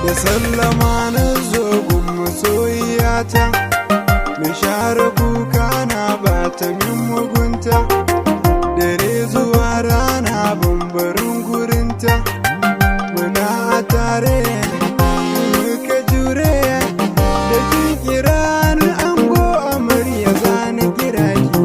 da sallama na zogun masoyiyata, mai share kuka na ba ta min mugunta, dare zuwa rana bambarin gurinta, muna tare muka jure da kin kira ni ango amarya zani kira ki.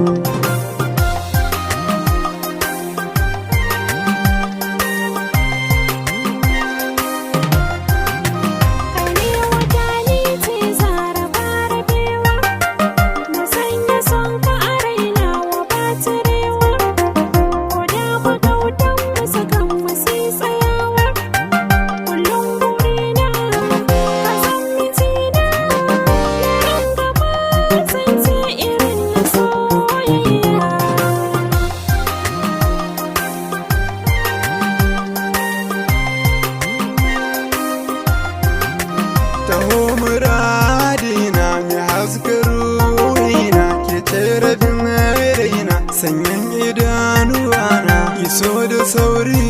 Taho muradina mai haska ruhina, ke cire bin raina sanyin idanuwana, iso da sauri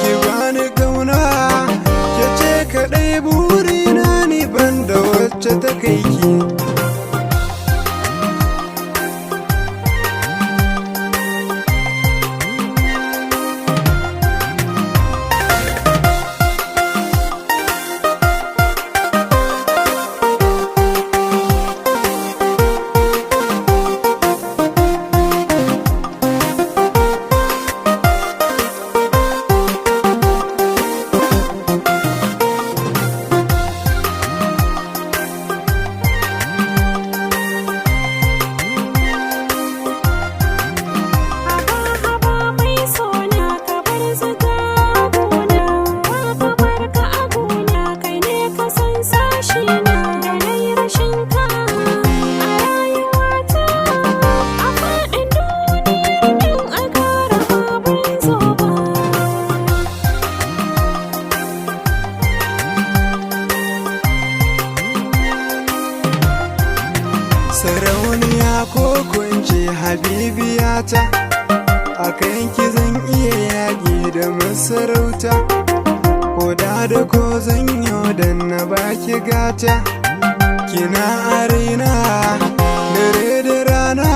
ki bani kauna, ke ce kaɗai burina ni banda wacce ta kai ki. Sarauniya ko kunce habibiyata, a kanki zan iya yaƙi da masarauta, ko da ko zan yi dan na baki gata, kina a raina dare da rana,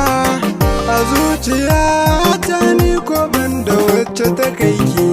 a zuciyata ni ko ban da wacce ta kai ki.